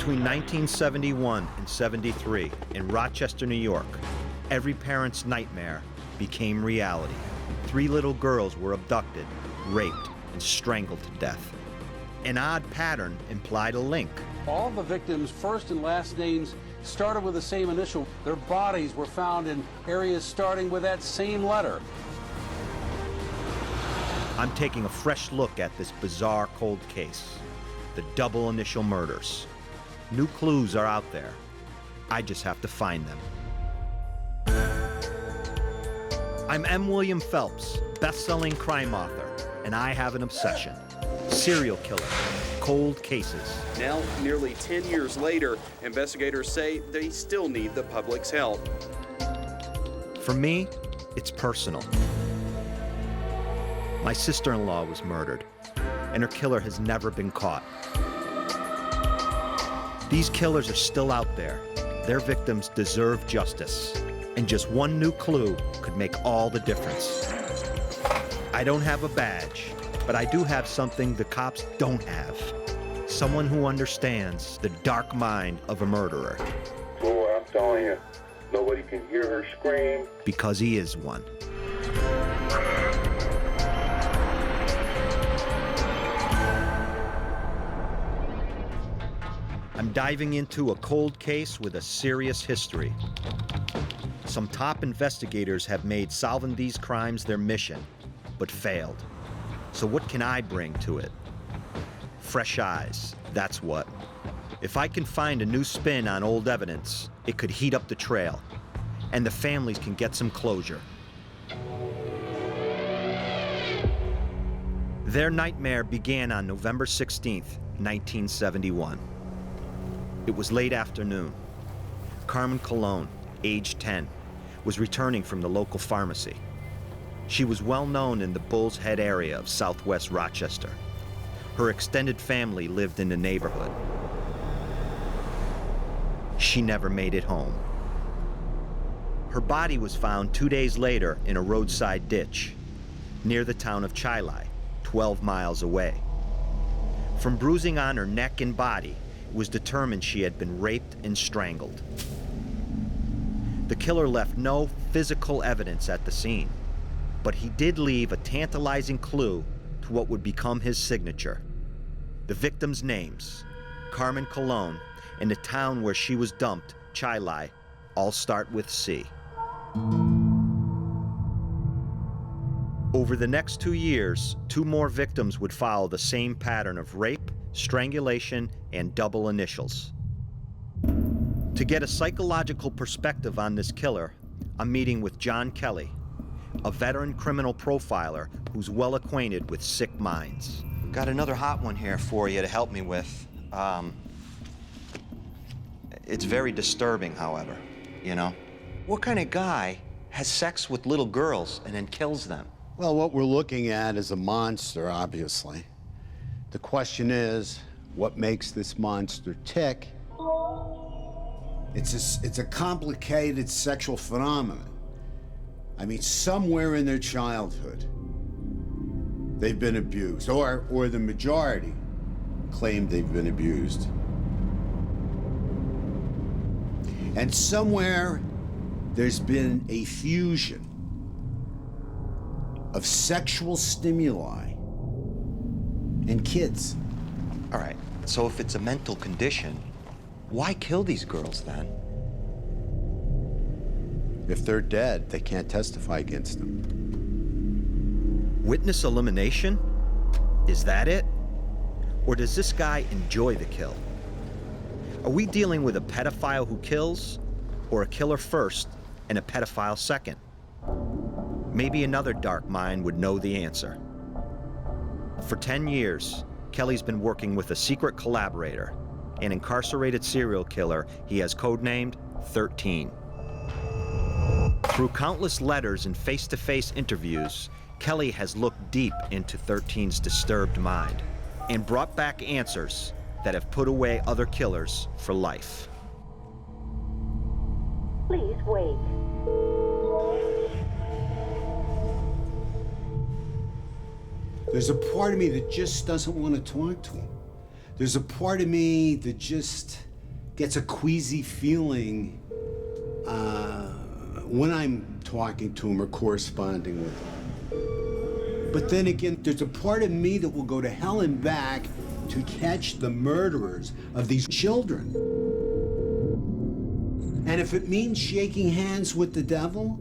Between 1971 and 73 in Rochester, New York, every parent's nightmare became reality. 3 little girls were abducted, raped, and strangled to death. An odd pattern implied a link. All the victims' first and last names started with the same initial. Their bodies were found in areas starting with that same letter. I'm taking a fresh look at this bizarre cold case, the double initial murders. New clues are out there. I just have to find them. I'm M. William Phelps, best-selling crime author, and I have an obsession. Serial killer, cold cases. Now, nearly 10 years later, investigators say they still need the public's help. For me, it's personal. My sister-in-law was murdered, and her killer has never been caught. These killers are still out there. Their victims deserve justice, and just one new clue could make all the difference. I don't have a badge, but I do have something the cops don't have. Someone who understands the dark mind of a murderer. Oh, I'm telling you, nobody can hear her scream. Because he is one. I'm diving into a cold case with a serious history. Some top investigators have made solving these crimes their mission, but failed. So what can I bring to it? Fresh eyes, that's what. If I can find a new spin on old evidence, it could heat up the trail, and the families can get some closure. Their nightmare began on November 16th, 1971. It was late afternoon. Carmen Colon, age 10, was returning from the local pharmacy. She was well known in the Bull's Head area of southwest Rochester. Her extended family lived in the neighborhood. She never made it home. Her body was found 2 days later in a roadside ditch near the town of Chilai, 12 miles away. From bruising on her neck and body, it was determined she had been raped and strangled. The killer left no physical evidence at the scene, but he did leave a tantalizing clue to what would become his signature. The victims' names, Carmen Colon, and the town where she was dumped, Chilai, all start with C. Over the next 2 years, 2 more victims would follow the same pattern of rape, strangulation, and double initials. To get a psychological perspective on this killer, I'm meeting with John Kelly, a veteran criminal profiler who's well acquainted with sick minds. Got another hot one here for you to help me with. It's very disturbing, however, you know? What kind of guy has sex with little girls and then kills them? Well, what we're looking at is a monster, obviously. The question is, what makes this monster tick? It's a complicated sexual phenomenon. I mean, somewhere in their childhood, they've been abused, or the majority claim they've been abused. And somewhere, there's been a fusion of sexual stimuli and kids. All right, so if it's a mental condition, why kill these girls then? If they're dead, they can't testify against them. Witness elimination? Is that it? Or does this guy enjoy the kill? Are we dealing with a pedophile who kills, or a killer first and a pedophile second? Maybe another dark mind would know the answer. For 10 years, Kelly's been working with a secret collaborator, an incarcerated serial killer he has codenamed 13. Through countless letters and face-to-face interviews, Kelly has looked deep into 13's disturbed mind and brought back answers that have put away other killers for life. Please wait. There's a part of me that just doesn't want to talk to him. There's a part of me that just gets a queasy feeling when I'm talking to him or corresponding with him. But then again, there's a part of me that will go to hell and back to catch the murderers of these children. And if it means shaking hands with the devil,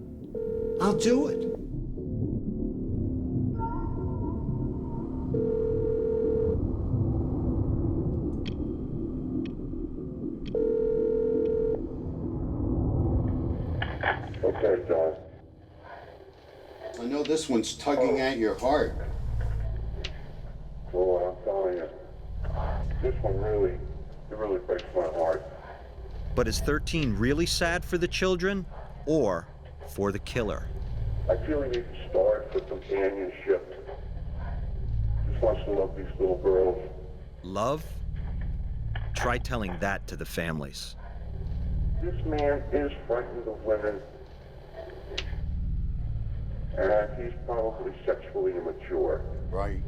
I'll do it. Okay, John. I know this one's tugging at your heart. Well, I'm telling you, this one really breaks my heart. But is 13 really sad for the children or for the killer? I feel he needs to start for companionship. Just wants to love these little girls. Love? Try telling that to the families. This man is frightened of women. And he's probably sexually immature. Right.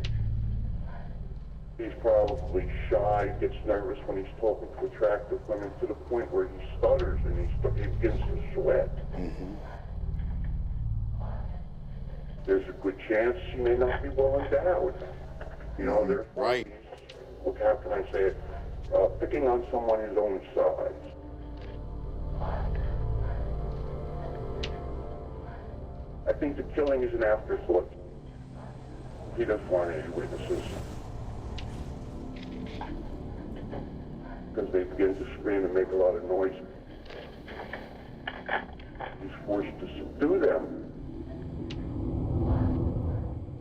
He's probably shy, gets nervous when he's talking to attractive women to the point where he stutters and he begins to sweat. Mm-hmm. There's a good chance he may not be well endowed. You know, there's Right. Look, how can I say it? Picking on someone his own size. I think the killing is an afterthought. He doesn't want any witnesses. Because they begin to scream and make a lot of noise. He's forced to subdue them.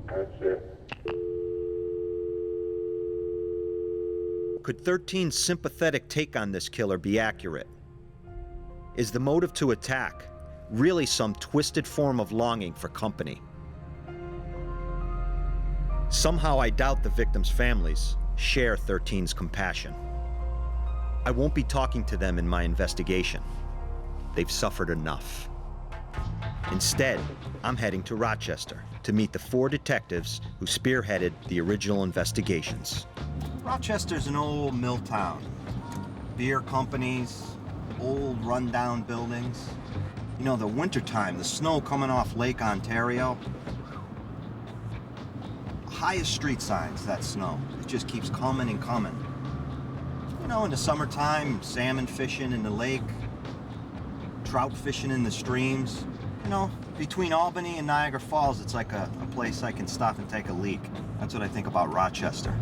That's it. Could 13's sympathetic take on this killer be accurate? Is the motive to attack really some twisted form of longing for company? Somehow I doubt the victims' families share 13's compassion. I won't be talking to them in my investigation. They've suffered enough. Instead, I'm heading to Rochester to meet the 4 detectives who spearheaded the original investigations. Rochester's an old mill town. Beer companies, old rundown buildings. You know, the wintertime, the snow coming off Lake Ontario. Highest street signs, that snow. It just keeps coming and coming. You know, in the summertime, salmon fishing in the lake, trout fishing in the streams. You know, between Albany and Niagara Falls, it's like a place I can stop and take a leak. That's what I think about Rochester.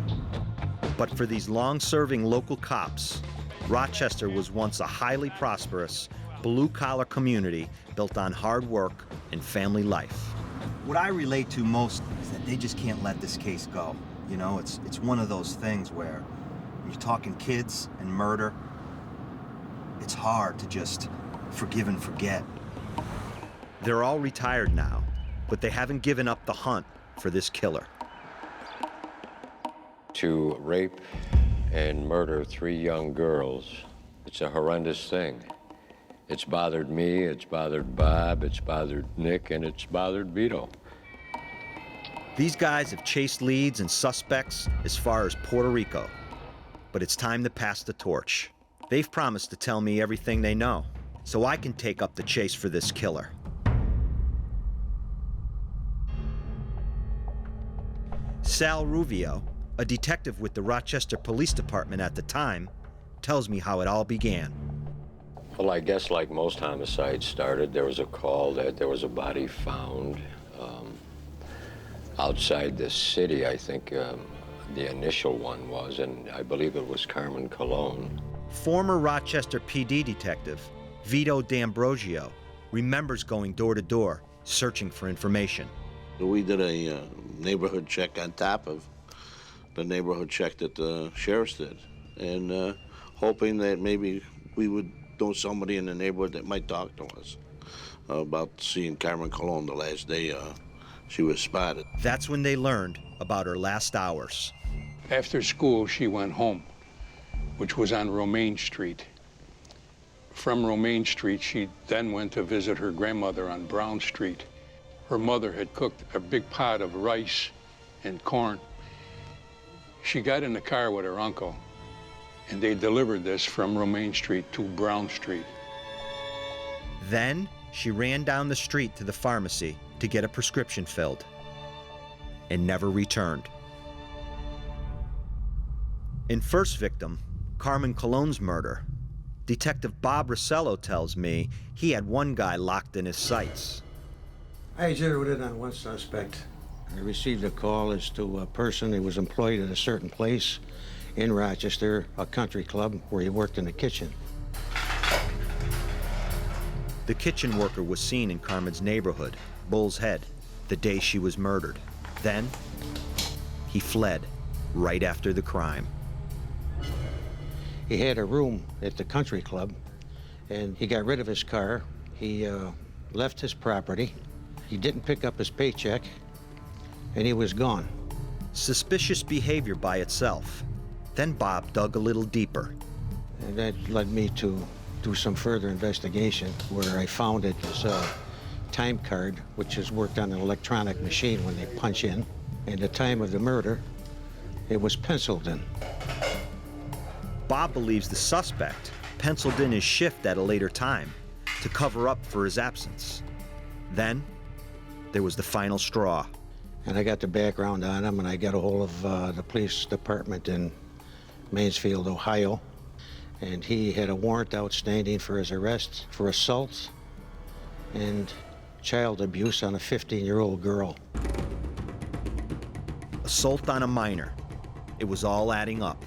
But for these long-serving local cops, Rochester was once a highly prosperous, blue-collar community built on hard work and family life. What I relate to most is that they just can't let this case go. You know, it's one of those things where when you're talking kids and murder, it's hard to just forgive and forget. They're all retired now, but they haven't given up the hunt for this killer. To rape and murder 3 young girls, it's a horrendous thing. It's bothered me, it's bothered Bob, it's bothered Nick, and it's bothered Vito. These guys have chased leads and suspects as far as Puerto Rico, but it's time to pass the torch. They've promised to tell me everything they know, so I can take up the chase for this killer. Sal Ruvio, a detective with the Rochester Police Department at the time, tells me how it all began. Well, I guess like most homicides started, there was a call that there was a body found outside the city, I think the initial one was, and I believe it was Carmen Colon. Former Rochester PD detective Vito D'Ambrosio remembers going door to door, searching for information. We did a neighborhood check on top of the neighborhood check that the sheriffs did, and hoping that maybe we would know somebody in the neighborhood that might talk to us about seeing Carmen Colon the last day she was spotted. That's when they learned about her last hours. After school, she went home, which was on Romaine Street. From Romaine Street, she then went to visit her grandmother on Brown Street. Her mother had cooked a big pot of rice and corn. She got in the car with her uncle, and they delivered this from Romaine Street to Brown Street. Then she ran down the street to the pharmacy to get a prescription filled and never returned. In First Victim, Carmen Colon's murder, Detective Bob Rossello tells me he had one guy locked in his sights. I zeroed in on one suspect. I received a call as to a person who was employed at a certain place in Rochester, a country club, where he worked in the kitchen. The kitchen worker was seen in Carmen's neighborhood, Bull's Head, the day she was murdered. Then, he fled right after the crime. He had a room at the country club, and he got rid of his car. He left his property. He didn't pick up his paycheck, and he was gone. Suspicious behavior by itself. Then Bob dug a little deeper. And that led me to do some further investigation, where I found it as a time card, which is worked on an electronic machine when they punch in. And the time of the murder, it was penciled in. Bob believes the suspect penciled in his shift at a later time to cover up for his absence. Then, there was the final straw. And I got the background on him, and I got a hold of the police department in Mansfield, Ohio. And he had a warrant outstanding for his arrest for assault and child abuse on a 15-year-old girl. Assault on a minor. It was all adding up.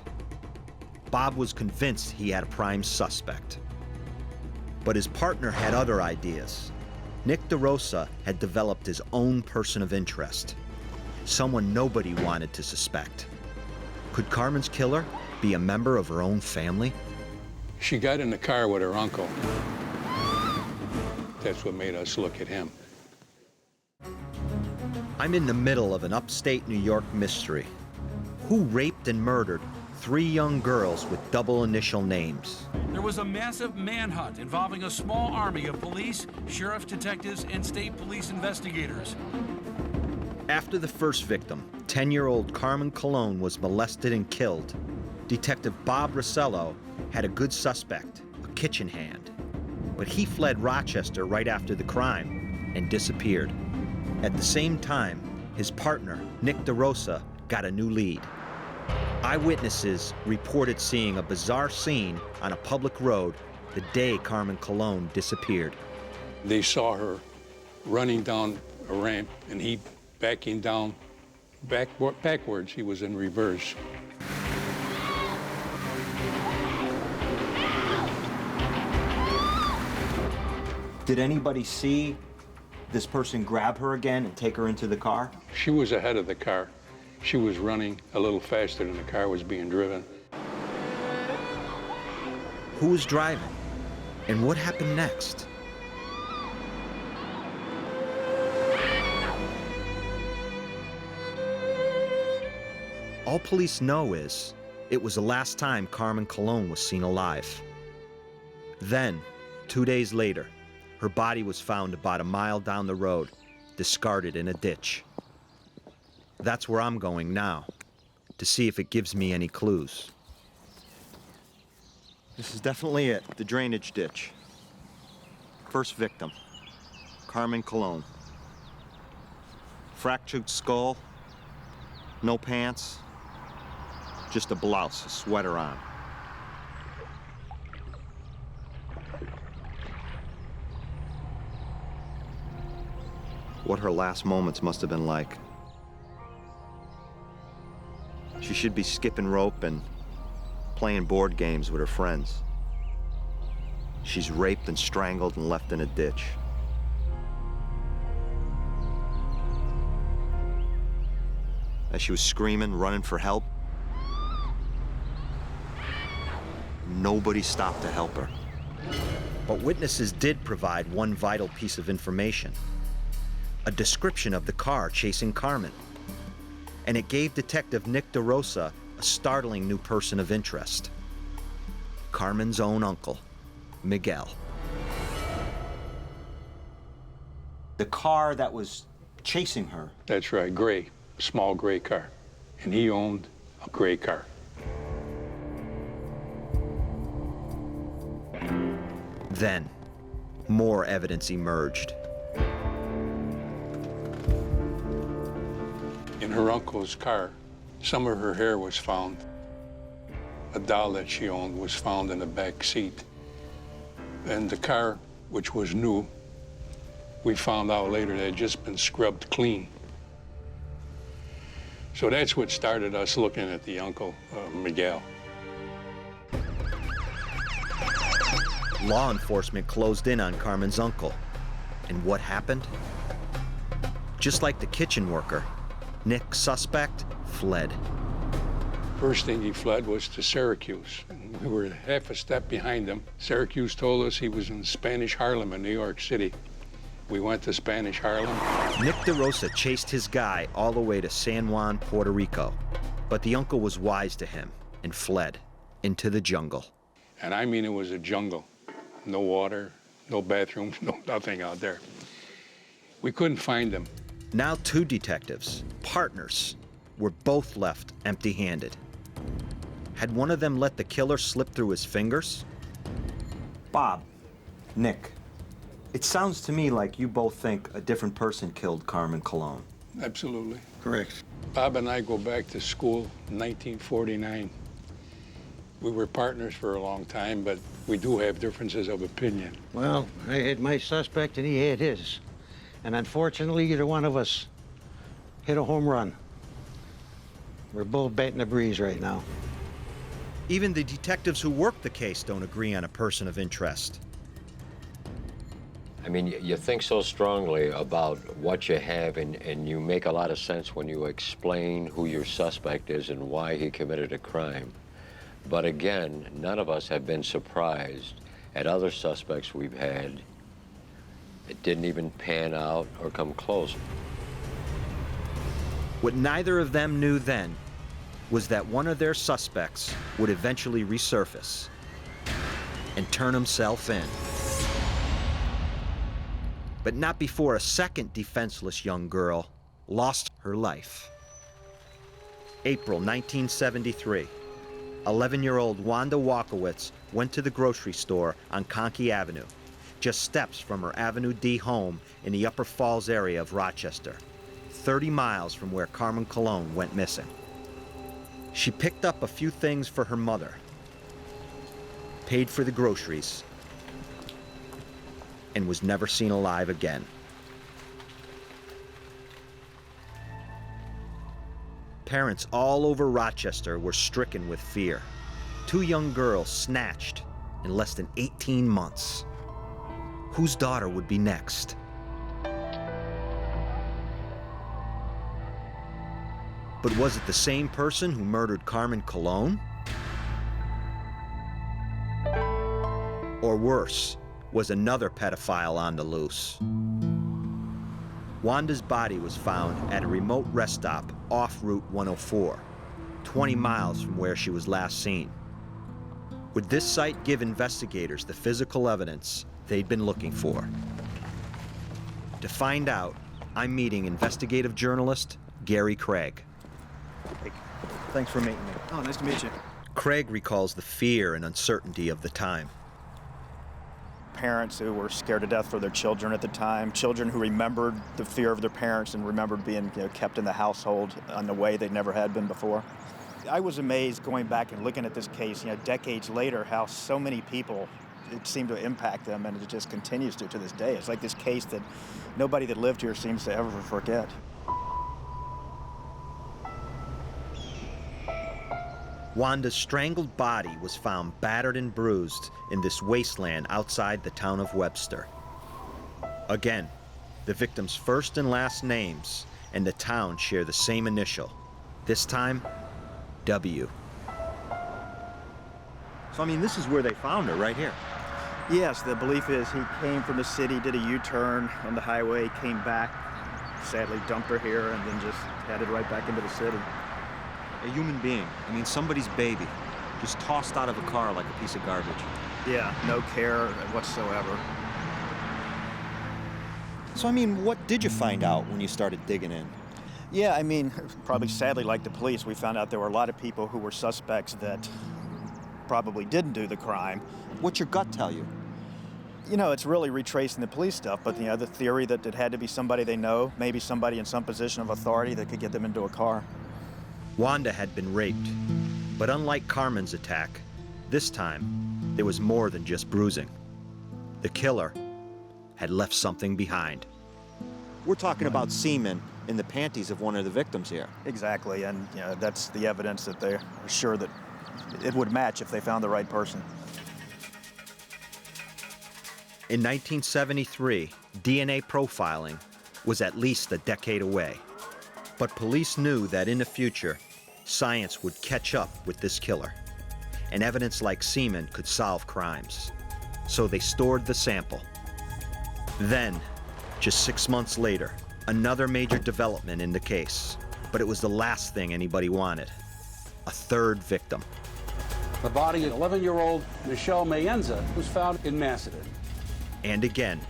Bob was convinced he had a prime suspect. But his partner had other ideas. Nick DeRosa had developed his own person of interest, someone nobody wanted to suspect. Could Carmen's killer be a member of her own family? She got in the car with her uncle. That's what made us look at him. I'm in the middle of an upstate New York mystery. Who raped and murdered 3 young girls with double initial names? There was a massive manhunt involving a small army of police, sheriff detectives, and state police investigators. After the first victim, 10-year-old Carmen Colon, was molested and killed, Detective Bob Rossello had a good suspect, a kitchen hand. But he fled Rochester right after the crime and disappeared. At the same time, his partner, Nick DeRosa, got a new lead. Eyewitnesses reported seeing a bizarre scene on a public road the day Carmen Colon disappeared. They saw her running down a ramp, and he backing down backwards. He was in reverse. Did anybody see this person grab her again and take her into the car? She was ahead of the car. She was running a little faster than the car was being driven. Who was driving? And what happened next? All police know is it was the last time Carmen Colon was seen alive. Then, 2 days later, her body was found about a mile down the road, discarded in a ditch. That's where I'm going now, to see if it gives me any clues. This is definitely it, the drainage ditch. First victim, Carmen Colon. Fractured skull, no pants, just a blouse, a sweater on. What her last moments must have been like. She should be skipping rope and playing board games with her friends. She's raped and strangled and left in a ditch. As she was screaming, running for help, nobody stopped to help her. But witnesses did provide one vital piece of information. A description of the car chasing Carmen. And it gave Detective Nick DeRosa a startling new person of interest. Carmen's own uncle, Miguel. The car that was chasing her. That's right, gray, small gray car. And he owned a gray car. Then, more evidence emerged. In her uncle's car, some of her hair was found. A doll that she owned was found in the back seat. And the car, which was new, we found out later that it had just been scrubbed clean. So that's what started us looking at the uncle, Miguel. Law enforcement closed in on Carmen's uncle. And what happened? Just like the kitchen worker, Nick's suspect fled. First thing he fled was to Syracuse. We were half a step behind him. Syracuse told us he was in Spanish Harlem in New York City. We went to Spanish Harlem. Nick DeRosa chased his guy all the way to San Juan, Puerto Rico. But the uncle was wise to him and fled into the jungle. And I mean, it was a jungle. No water, no bathrooms, no nothing out there. We couldn't find him. Now 2 detectives, partners, were both left empty-handed. Had one of them let the killer slip through his fingers? Bob, Nick, it sounds to me like you both think a different person killed Carmen Colon. Absolutely. Correct. Bob and I go back to school in 1949. We were partners for a long time, but we do have differences of opinion. Well, I had my suspect and he had his. And unfortunately, either one of us hit a home run. We're both batting the breeze right now. Even the detectives who work the case don't agree on a person of interest. I mean, you think so strongly about what you have, and you make a lot of sense when you explain who your suspect is and why he committed a crime. But again, none of us have been surprised at other suspects we've had. It didn't even pan out or come close. What neither of them knew then was that one of their suspects would eventually resurface and turn himself in. But not before a second defenseless young girl lost her life. April 1973. 11-year-old Wanda Walkowitz went to the grocery store on Conkey Avenue, just steps from her Avenue D home in the Upper Falls area of Rochester, 30 miles from where Carmen Colon went missing. She picked up a few things for her mother, paid for the groceries, and was never seen alive again. Parents all over Rochester were stricken with fear. 2 young girls snatched in less than 18 months. Whose daughter would be next? But was it the same person who murdered Carmen Colon? Or worse, was another pedophile on the loose? Wanda's body was found at a remote rest stop off Route 104, 20 miles from where she was last seen. Would this site give investigators the physical evidence they'd been looking for? To find out, I'm meeting investigative journalist Gary Craig. Hey, thanks for meeting me. Oh, nice to meet you. Craig recalls the fear and uncertainty of the time. Parents who were scared to death for their children at the time, children who remembered the fear of their parents and remembered being kept in the household in a way they never had been before. I was amazed going back and looking at this case, decades later, how so many people, it seemed to impact them, and it just continues to this day. It's like this case that nobody that lived here seems to ever forget. Wanda's strangled body was found battered and bruised in this wasteland outside the town of Webster. Again, the victim's first and last names and the town share the same initial. This time, W. So, I mean, this is where they found her, right here. Yes, the belief is he came from the city, did a U-turn on the highway, came back, sadly dumped her here, and then just headed right back into the city. A human being. I mean, somebody's baby. Just tossed out of a car like a piece of garbage. Yeah, no care whatsoever. So, I mean, what did you find out when you started digging in? Yeah, I mean, probably sadly like the police, we found out there were a lot of people who were suspects that probably didn't do the crime. What's your gut tell you? You know, it's really retracing the police stuff, but the theory that it had to be somebody they know, maybe somebody in some position of authority that could get them into a car. Wanda had been raped, but unlike Carmen's attack, this time there was more than just bruising. The killer had left something behind. We're talking about semen in the panties of one of the victims here. Exactly, and that's the evidence that they're sure that it would match if they found the right person. In 1973, DNA profiling was at least a decade away. But police knew that in the future, science would catch up with this killer, and evidence like semen could solve crimes. So they stored the sample. Then, just 6 months later, another major development in the case. But it was the last thing anybody wanted. A third victim. The body of 11-year-old Michelle Maenza was found in Macedon. And again,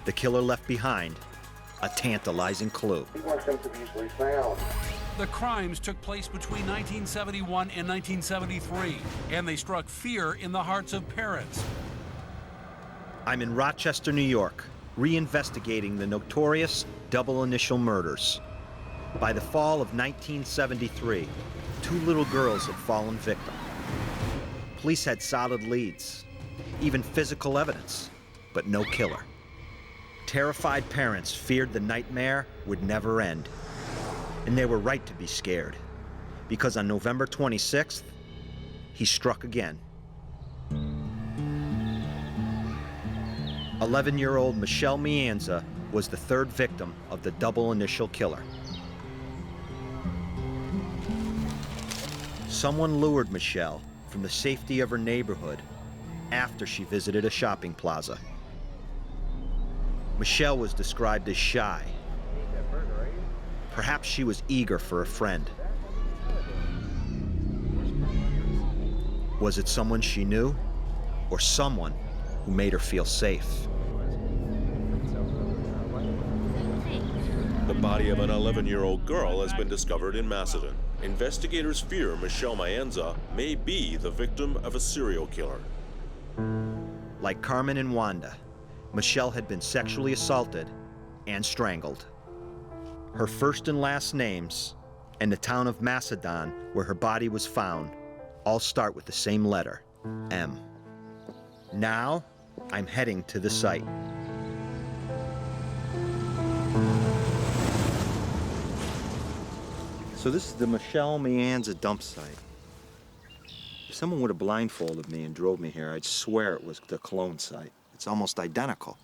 the killer left behind a tantalizing clue. He wants them to be easily found. The crimes took place between 1971 and 1973, and they struck fear in the hearts of parents. I'm in Rochester, New York, reinvestigating the notorious double initial murders. By the fall of 1973, 2 little girls had fallen victim. Police had solid leads, even physical evidence, but no killer. Terrified parents feared the nightmare would never end. And they were right to be scared, because on November 26th, he struck again. 11-year-old Michelle Maenza was the third victim of the double initial killer. Someone lured Michelle from the safety of her neighborhood after she visited a shopping plaza. Michelle was described as shy. Perhaps she was eager for a friend. Was it someone she knew, or someone who made her feel safe? The body of an 11-year-old girl has been discovered in Macedon. Investigators fear Michelle Maenza may be the victim of a serial killer. Like Carmen and Wanda, Michelle had been sexually assaulted and strangled. Her first and last names and the town of Macedon, where her body was found, all start with the same letter, M. Now, I'm heading to the site. So this is the Michelle Maenza dump site. If someone would have blindfolded me and drove me here, I'd swear it was the Colon site. It's almost identical.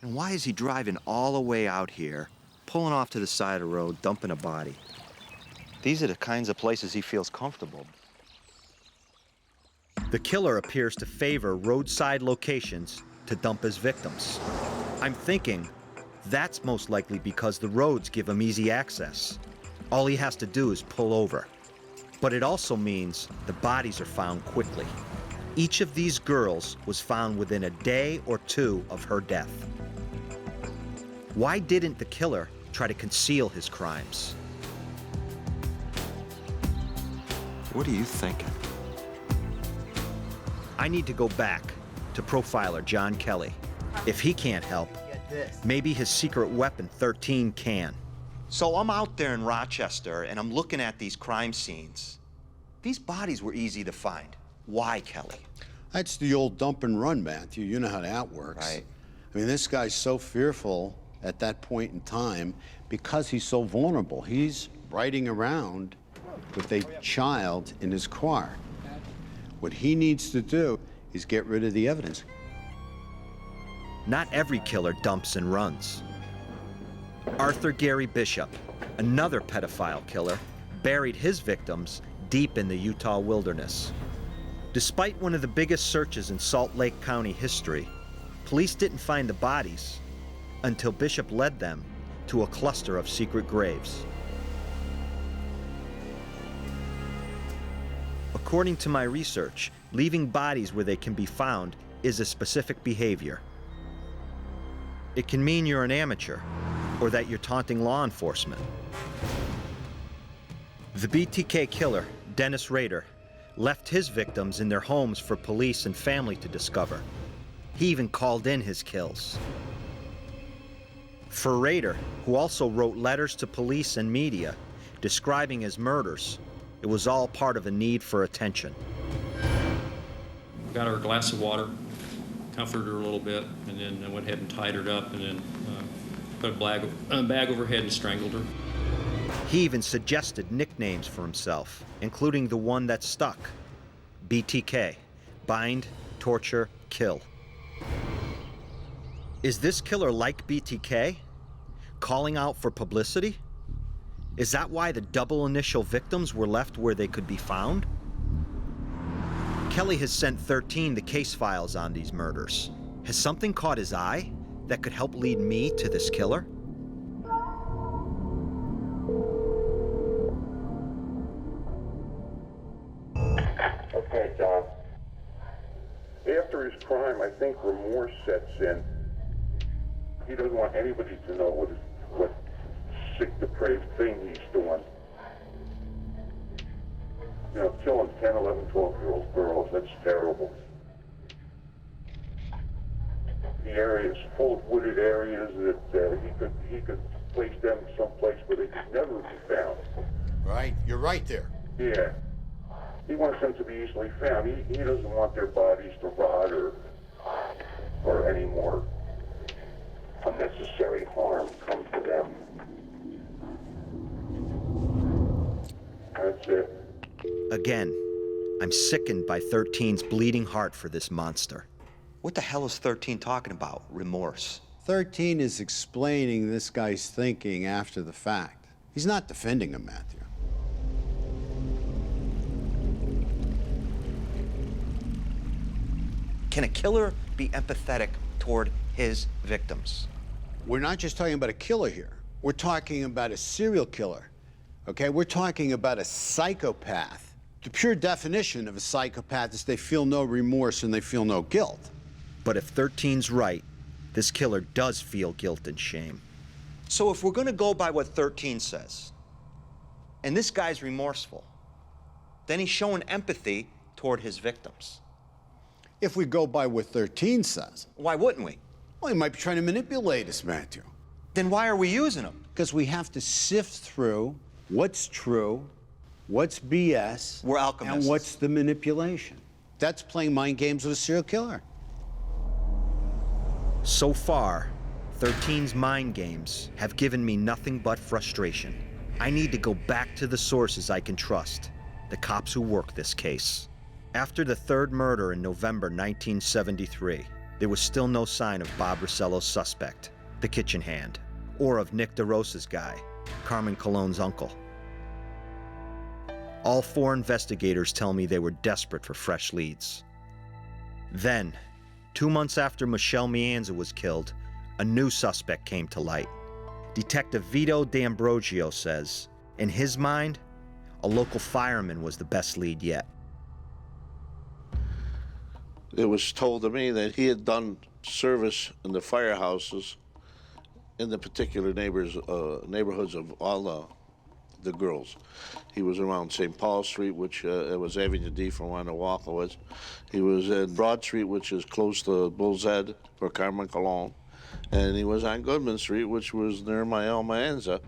And why is he driving all the way out here, pulling off to the side of the road, dumping a body? These are the kinds of places he feels comfortable. The killer appears to favor roadside locations to dump his victims. I'm thinking that's most likely because the roads give him easy access. All he has to do is pull over. But it also means the bodies are found quickly. Each of these girls was found within a day or two of her death. Why didn't the killer try to conceal his crimes? What are you thinking? I need to go back to profiler John Kelly. If he can't help, maybe his secret weapon 13 can. So I'm out there in Rochester and I'm looking at these crime scenes. These bodies were easy to find. Why, Kelly? That's the old dump and run, Matthew. You know how that works. Right. I mean, this guy's so fearful at that point in time because he's so vulnerable. He's riding around with a child in his car. What he needs to do is get rid of the evidence. Not every killer dumps and runs. Arthur Gary Bishop, another pedophile killer, buried his victims deep in the Utah wilderness. Despite one of the biggest searches in Salt Lake County history, police didn't find the bodies until Bishop led them to a cluster of secret graves. According to my research, leaving bodies where they can be found is a specific behavior. It can mean you're an amateur, or that you're taunting law enforcement. The BTK killer, Dennis Rader, left his victims in their homes for police and family to discover. He even called in his kills. For Rader, who also wrote letters to police and media describing his murders, it was all part of a need for attention. Got her a glass of water, comforted her a little bit, and then I went ahead and tied her up, and then put a bag over her head and strangled her. He even suggested nicknames for himself, including the one that stuck: BTK, bind, torture, kill. Is this killer like BTK? Calling out for publicity? Is that why the double initial victims were left where they could be found? Kelly has sent 13 the case files on these murders. Has something caught his eye that could help lead me to this killer? Okay, Don. After his crime, I think remorse sets in. He doesn't want anybody to know what sick, depraved thing he's doing. You know, killing 10, 11, 12-year-old girls, that's terrible. The area is full of wooded areas that he could place them someplace where they could never be found. Right? You're right there. Yeah. He wants them to be easily found. He doesn't want their bodies to rot or any more unnecessary harm come to them. That's it. Again, I'm sickened by 13's bleeding heart for this monster. What the hell is 13 talking about? Remorse. 13 is explaining this guy's thinking after the fact. He's not defending him, Matthew. Can a killer be empathetic toward his victims? We're not just talking about a killer here. We're talking about a serial killer, okay? We're talking about a psychopath. The pure definition of a psychopath is they feel no remorse and they feel no guilt. But if 13's right, this killer does feel guilt and shame. So if we're gonna go by what 13 says, and this guy's remorseful, then he's showing empathy toward his victims. If we go by what 13 says. Why wouldn't we? Well, he might be trying to manipulate us, Matthew. Then why are we using him? Because we have to sift through what's true, what's BS, We're alchemists. and what's the manipulation. That's playing mind games with a serial killer. So far, 13's mind games have given me nothing but frustration. I need to go back to the sources I can trust, the cops who work this case. After the third murder in November 1973, there was still no sign of Bob Rossello's suspect, the kitchen hand, or of Nick DeRosa's guy, Carmen Colon's uncle. All four investigators tell me they were desperate for fresh leads. Then, 2 months after Michelle Maenza was killed, a new suspect came to light. Detective Vito D'Ambrosio says, in his mind, a local fireman was the best lead yet. It was told to me that he had done service in the firehouses in the particular neighborhoods of all the girls. He was around St. Paul Street, which was Avenue D for Wanda Walkowitz. He was at Broad Street, which is close to Bull's Head for Carmen Colon. And he was on Goodman Street, which was near Michelle Maenza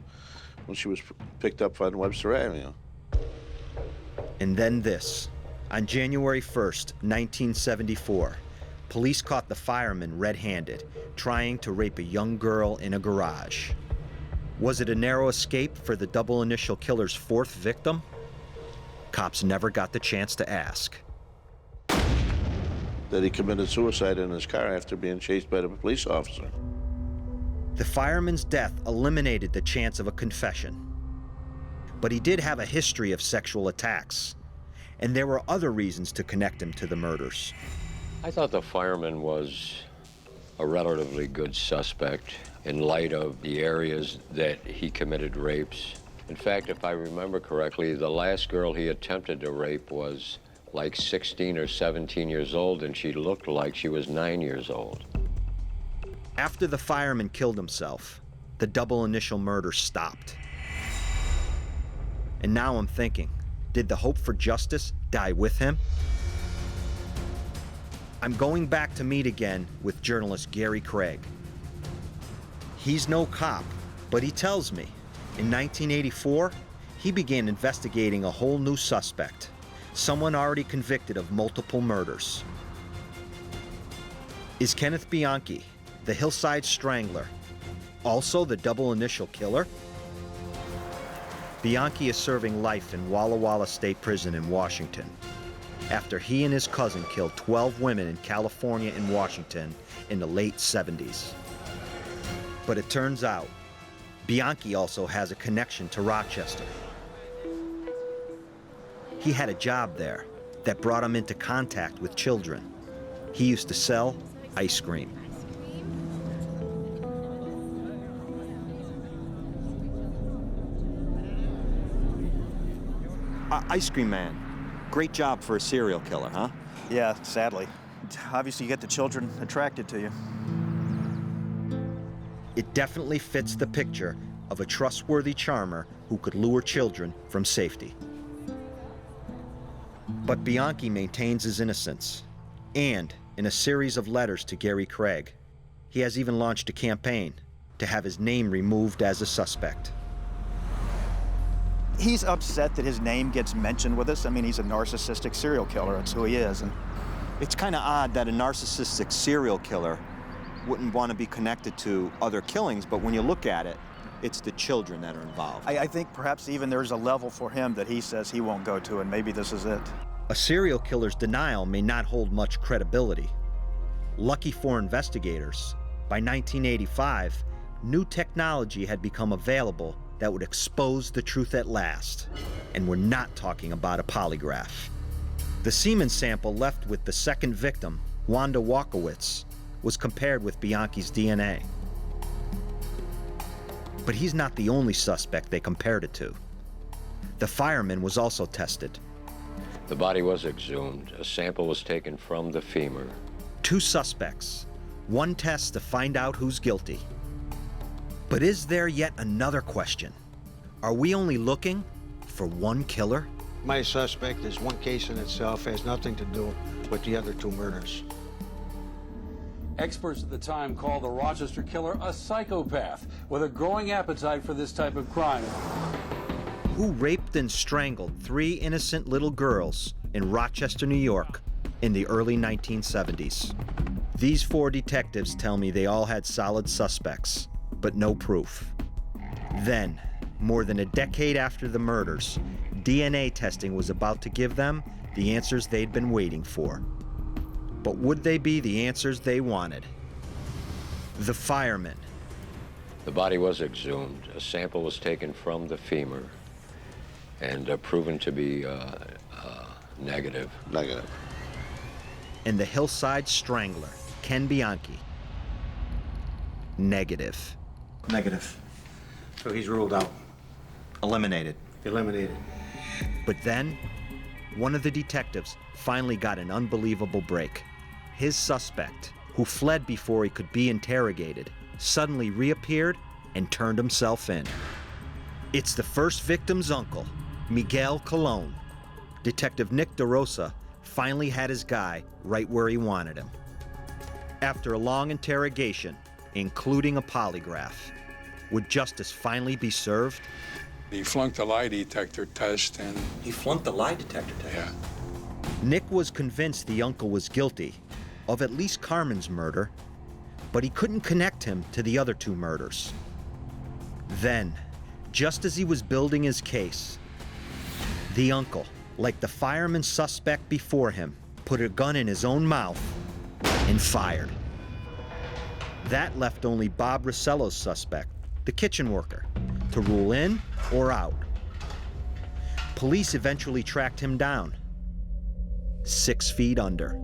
when she was picked up on Webster Avenue. And then this. On January 1st, 1974, police caught the fireman red-handed, trying to rape a young girl in a garage. Was it a narrow escape for the double initial killer's fourth victim? Cops never got the chance to ask. That he committed suicide in his car after being chased by the police officer. The fireman's death eliminated the chance of a confession. But he did have a history of sexual attacks, and there were other reasons to connect him to the murders. I thought the fireman was a relatively good suspect in light of the areas that he committed rapes. In fact, if I remember correctly, the last girl he attempted to rape was like 16 or 17 years old, and she looked like she was 9 years old. After the fireman killed himself, the double initial murder stopped. And now I'm thinking, did the hope for justice die with him? I'm going back to meet again with journalist Gary Craig. He's no cop, but he tells me in 1984, he began investigating a whole new suspect, someone already convicted of multiple murders. Is Kenneth Bianchi, the Hillside Strangler, also the double initial killer? Bianchi is serving life in Walla Walla State Prison in Washington after he and his cousin killed 12 women in California and Washington in the late 70s. But it turns out, Bianchi also has a connection to Rochester. He had a job there that brought him into contact with children. He used to sell ice cream. Ice cream man. Great job for a serial killer, huh? Yeah, sadly. Obviously, you get the children attracted to you. It definitely fits the picture of a trustworthy charmer who could lure children from safety. But Bianchi maintains his innocence. And in a series of letters to Gary Craig, he has even launched a campaign to have his name removed as a suspect. He's upset that his name gets mentioned with us. I mean, he's a narcissistic serial killer. That's who he is. And it's kind of odd that a narcissistic serial killer wouldn't want to be connected to other killings, but when you look at it, it's the children that are involved. I think perhaps even there's a level for him that he says he won't go to, and maybe this is it. A serial killer's denial may not hold much credibility. Lucky for investigators, by 1985, new technology had become available that would expose the truth at last. And we're not talking about a polygraph. The semen sample left with the second victim, Wanda Walkowitz, was compared with Bianchi's DNA. But he's not the only suspect they compared it to. The fireman was also tested. The body was exhumed. A sample was taken from the femur. 2 suspects, 1 test to find out who's guilty. But is there yet another question? Are we only looking for one killer? My suspect is one case in itself, has nothing to do with the other 2 murders. Experts at the time called the Rochester killer a psychopath with a growing appetite for this type of crime. Who raped and strangled 3 innocent little girls in Rochester, New York in the early 1970s. These 4 detectives tell me they all had solid suspects, but no proof. Then, more than a decade after the murders, DNA testing was about to give them the answers they'd been waiting for. But would they be the answers they wanted? The fireman. The body was exhumed. A sample was taken from the femur and proven to be negative. Negative. And the Hillside Strangler, Ken Bianchi. Negative. Negative. So he's ruled out. Eliminated. Eliminated. But then, one of the detectives finally got an unbelievable break. His suspect, who fled before he could be interrogated, suddenly reappeared and turned himself in. It's the first victim's uncle, Michelle Colon. Detective Nick DeRosa finally had his guy right where he wanted him. After a long interrogation, including a polygraph, would justice finally be served? He flunked the lie detector test and... He flunked the lie detector test? Yeah. Nick was convinced the uncle was guilty of at least Carmen's murder, but he couldn't connect him to the other 2 murders. Then, just as he was building his case, the uncle, like the fireman suspect before him, put a gun in his own mouth and fired. That left only Bob Rossello's suspect, the kitchen worker, to rule in or out. Police eventually tracked him down, 6 feet under.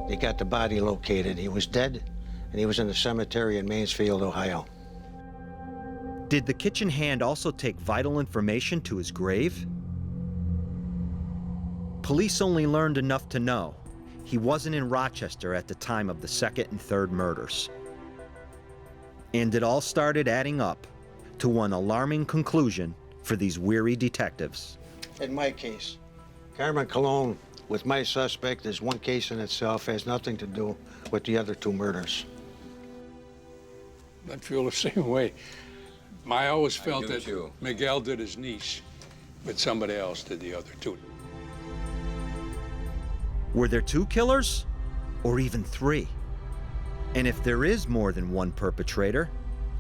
They got the body located. He was dead, and he was in the cemetery in Mansfield, Ohio. Did the kitchen hand also take vital information to his grave? Police only learned enough to know he wasn't in Rochester at the time of the 2nd and 3rd murders. And it all started adding up to one alarming conclusion for these weary detectives. In my case, Carmen Colon, with my suspect, is one case in itself, has nothing to do with the other two murders. I feel the same way. I always felt that Miguel did his niece, but somebody else did the other two. Were there two killers? Or even three? And if there is more than one perpetrator,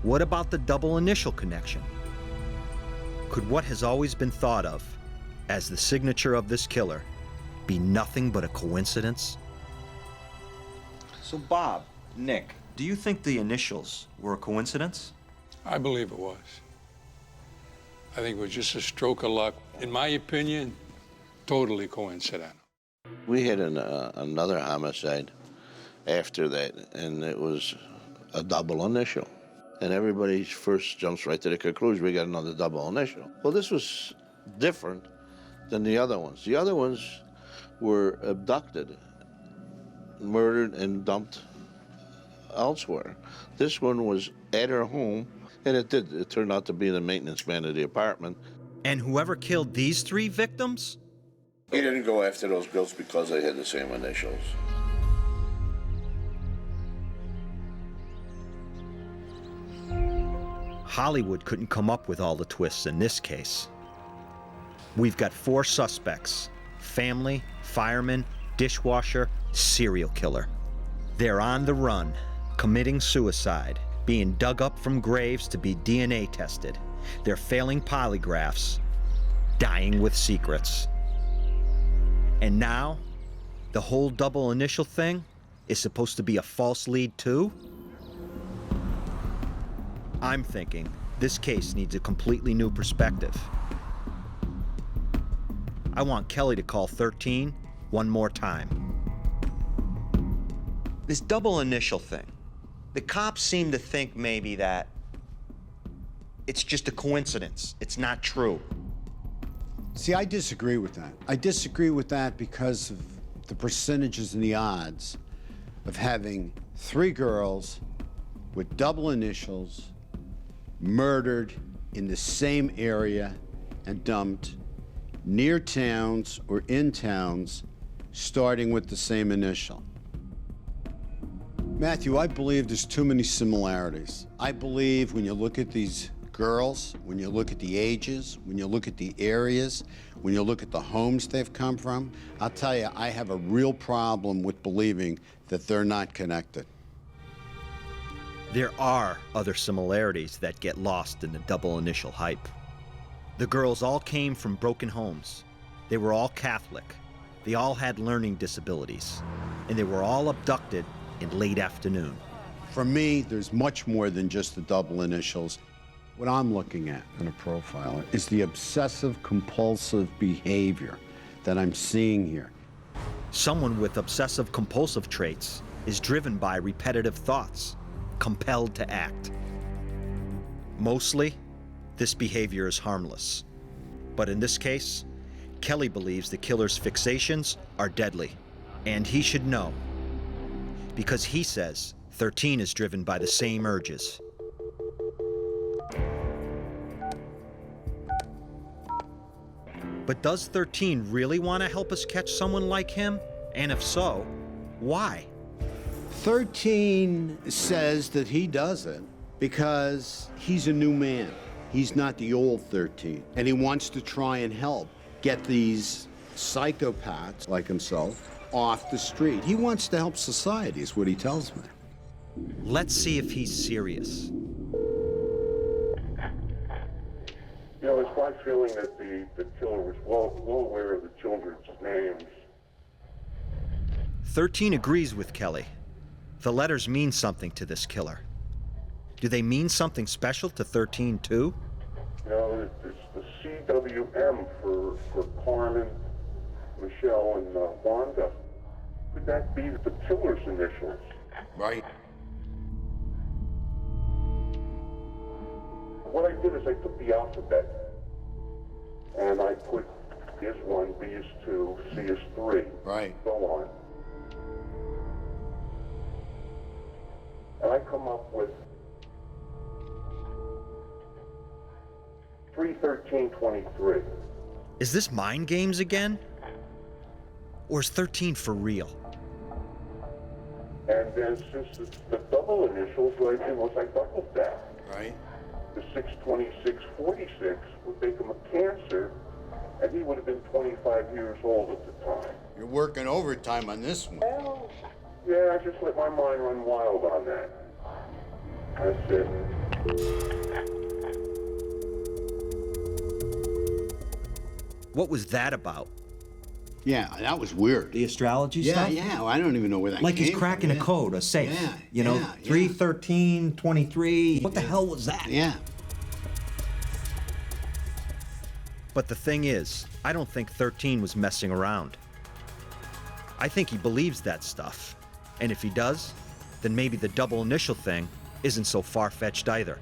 what about the double initial connection? Could what has always been thought of as the signature of this killer be nothing but a coincidence? So Bob, Nick, do you think the initials were a coincidence? I believe it was. I think it was just a stroke of luck. In my opinion, totally coincidental. We had another homicide after that, and it was a double initial. And everybody first jumps right to the conclusion, we got another double initial. Well, this was different than the other ones. The other ones were abducted, murdered, and dumped elsewhere. This one was at her home, and it turned out to be the maintenance man of the apartment. And whoever killed these three victims? He didn't go after those girls because they had the same initials. Hollywood couldn't come up with all the twists in this case. We've got 4 suspects: family, fireman, dishwasher, serial killer. They're on the run, committing suicide, being dug up from graves to be DNA tested. They're failing polygraphs, dying with secrets. And now, the whole double initial thing is supposed to be a false lead too? I'm thinking this case needs a completely new perspective. I want Kelly to call 13 one more time. This double initial thing, the cops seem to think maybe that it's just a coincidence. It's not true. See, I disagree with that. I disagree with that because of the percentages and the odds of having 3 girls with double initials murdered in the same area and dumped near towns or in towns starting with the same initial. Matthew, I believe there's too many similarities. I believe when you look at these girls, when you look at the ages, when you look at the areas, when you look at the homes they've come from, I'll tell you, I have a real problem with believing that they're not connected. There are other similarities that get lost in the double initial hype. The girls all came from broken homes. They were all Catholic. They all had learning disabilities. And they were all abducted in late afternoon. For me, there's much more than just the double initials. What I'm looking at in a profiler is the obsessive-compulsive behavior that I'm seeing here. Someone with obsessive-compulsive traits is driven by repetitive thoughts, compelled to act. Mostly, this behavior is harmless. But in this case, Kelly believes the killer's fixations are deadly. And he should know. Because he says 13 is driven by the same urges. But does 13 really want to help us catch someone like him? And if so, why? 13 says that he does it because he's a new man. He's not the old 13. And he wants to try and help get these psychopaths like himself off the street. He wants to help society, is what he tells me. Let's see if he's serious. You know, it's my feeling that the killer was well aware of the children's names. 13 agrees with Kelly. The letters mean something to this killer. Do they mean something special to 13 too? You know, it's the CWM for Carmen, Michelle, and Wanda. Could that be the killer's initials? Right. What I did is I took the alphabet and I put B as 1, B as 2, C as 3. Right. So on. And I come up with 31323. Is this mind games again? Or is 13 for real? And then since the double initials right in was I doubled that. Right. The 62646 would make him a Cancer, and he would have been 25 years old at the time. You're working overtime on this one. Well, yeah, I just let my mind run wild on that. That's it. What was that about? Yeah, that was weird. The astrology Yeah, stuff? yeah, well, I don't even know where that Like came he's cracking from. a code, a safe. Yeah, you know, yeah, 3, 13, 23. What the hell was that? Yeah. But the thing is, I don't think 13 was messing around. I think he believes that stuff. And if he does, then maybe the double initial thing isn't so far-fetched either.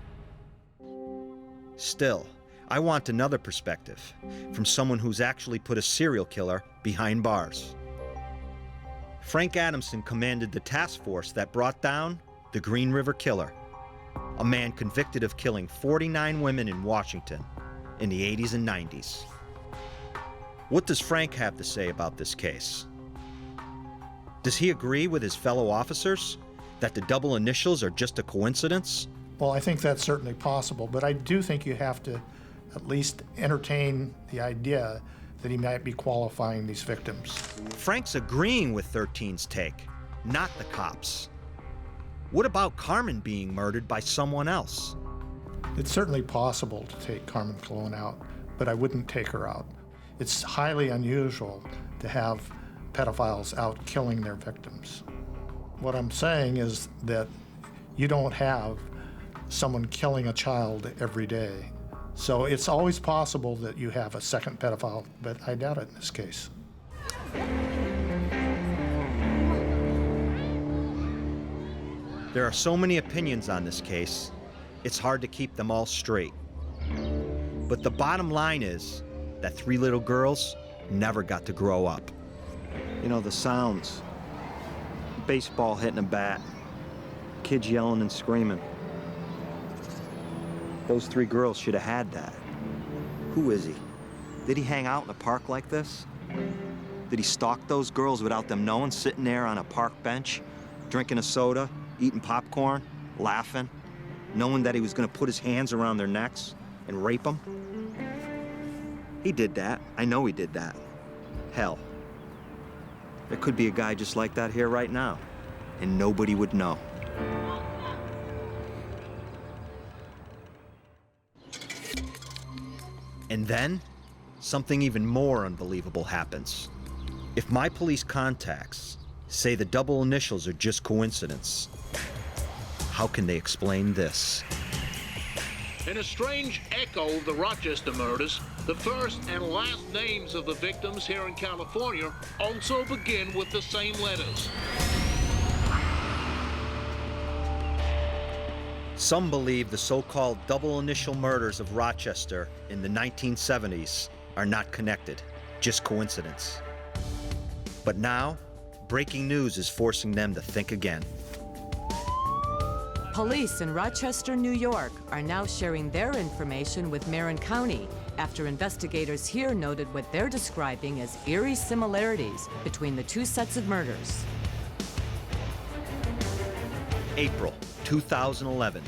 Still, I want another perspective from someone who's actually put a serial killer behind bars. Frank Adamson commanded the task force that brought down the Green River Killer, a man convicted of killing 49 women in Washington in the 80s and 90s. What does Frank have to say about this case? Does he agree with his fellow officers that the double initials are just a coincidence? Well, I think that's certainly possible, but I do think you have to at least entertain the idea that he might be qualifying these victims. Frank's agreeing with 13's take, not the cops. What about Carmen being murdered by someone else? It's certainly possible to take Carmen Colon out, but I wouldn't take her out. It's highly unusual to have pedophiles out killing their victims. What I'm saying is that you don't have someone killing a child every day. So it's always possible that you have a second pedophile, but I doubt it in this case. There are so many opinions on this case, it's hard to keep them all straight. But the bottom line is that 3 little girls never got to grow up. You know, the sounds. Baseball hitting a bat. Kids yelling and screaming. Those 3 girls should have had that. Who is he? Did he hang out in a park like this? Did he stalk those girls without them knowing, sitting there on a park bench, drinking a soda, eating popcorn, laughing, knowing that he was gonna put his hands around their necks and rape them? He did that. I know he did that. Hell, there could be a guy just like that here right now, and nobody would know. And then, something even more unbelievable happens. If my police contacts say the double initials are just coincidence, how can they explain this? In a strange echo of the Rochester murders, the first and last names of the victims here in California also begin with the same letters. Some believe the so-called double initial murders of Rochester in the 1970s are not connected, just coincidence. But now, breaking news is forcing them to think again. Police in Rochester, New York are now sharing their information with Marin County after investigators here noted what they're describing as eerie similarities between the 2 sets of murders. April 2011,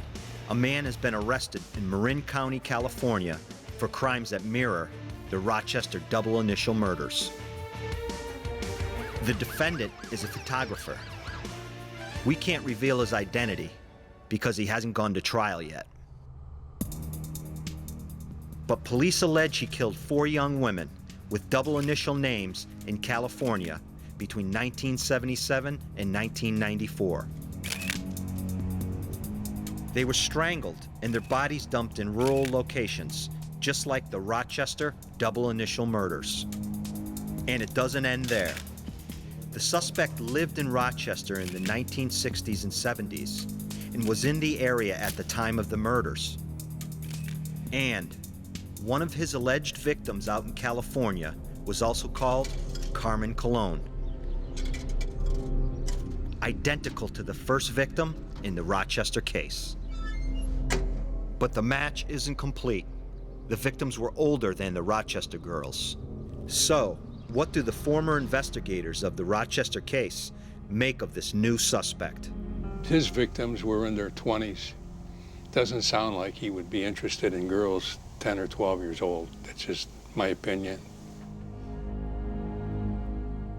a man has been arrested in Marin County, California for crimes that mirror the Rochester double initial murders. The defendant is a photographer. We can't reveal his identity because he hasn't gone to trial yet. But police allege he killed 4 young women with double initial names in California between 1977 and 1994. They were strangled and their bodies dumped in rural locations, just like the Rochester double initial murders. And it doesn't end there. The suspect lived in Rochester in the 1960s and 70s and was in the area at the time of the murders. And one of his alleged victims out in California was also called Carmen Colon, identical to the first victim in the Rochester case. But the match isn't complete. The victims were older than the Rochester girls. So, What do the former investigators of the Rochester case make of this new suspect? His victims were in their 20s. Doesn't sound like he would be interested in girls 10 or 12 years old. That's just my opinion.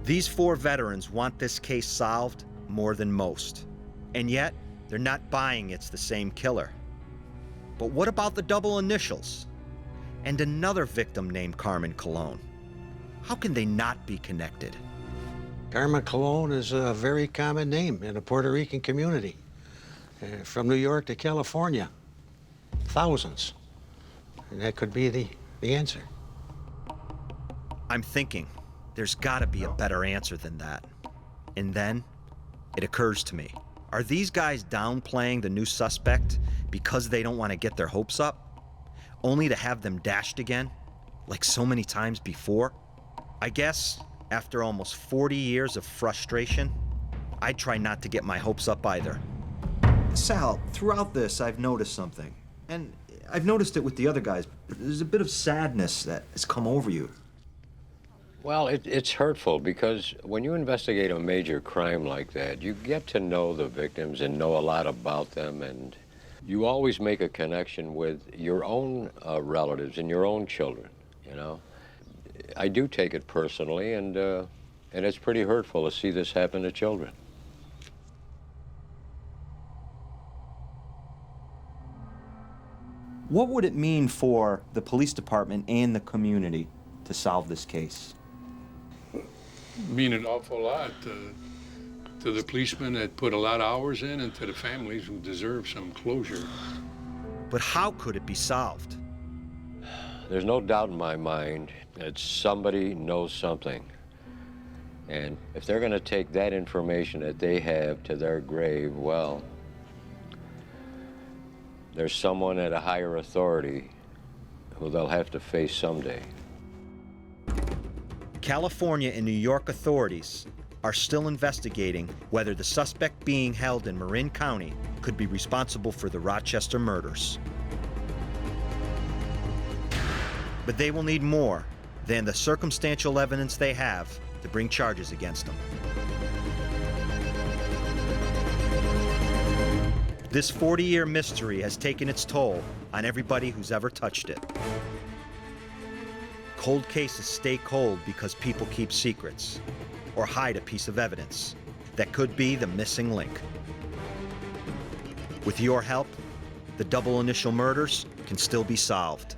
These 4 veterans want this case solved more than most, and yet they're not buying it's the same killer. But what about the double initials? And another victim named Carmen Colon? How can they not be connected? Carmen Colon is a very common name in the Puerto Rican community. From New York to California, thousands. And that could be the answer. I'm thinking there's gotta be a better answer than that. And then it occurs to me. Are these guys downplaying the new suspect because they don't want to get their hopes up? Only to have them dashed again, like so many times before? I guess, after almost 40 years of frustration, I'd try not to get my hopes up either. Sal, throughout this, I've noticed something. And I've noticed it with the other guys, but there's a bit of sadness that has come over you. Well, it's hurtful because when you investigate a major crime like that, you get to know the victims and know a lot about them, and you always make a connection with your own relatives and your own children, you know? I do take it personally, and it's pretty hurtful to see this happen to children. What would it mean for the police department and the community to solve this case? Mean an awful lot to the policemen that put a lot of hours in and to the families who deserve some closure. But how could it be solved? There's no doubt in my mind that somebody knows something. And if they're going to take that information that they have to their grave, well, there's someone at a higher authority who they'll have to face someday. California and New York authorities are still investigating whether the suspect being held in Marin County could be responsible for the Rochester murders. But they will need more than the circumstantial evidence they have to bring charges against them. This 40-year mystery has taken its toll on everybody who's ever touched it. Cold cases stay cold because people keep secrets or hide a piece of evidence that could be the missing link. With your help, the double initial murders can still be solved.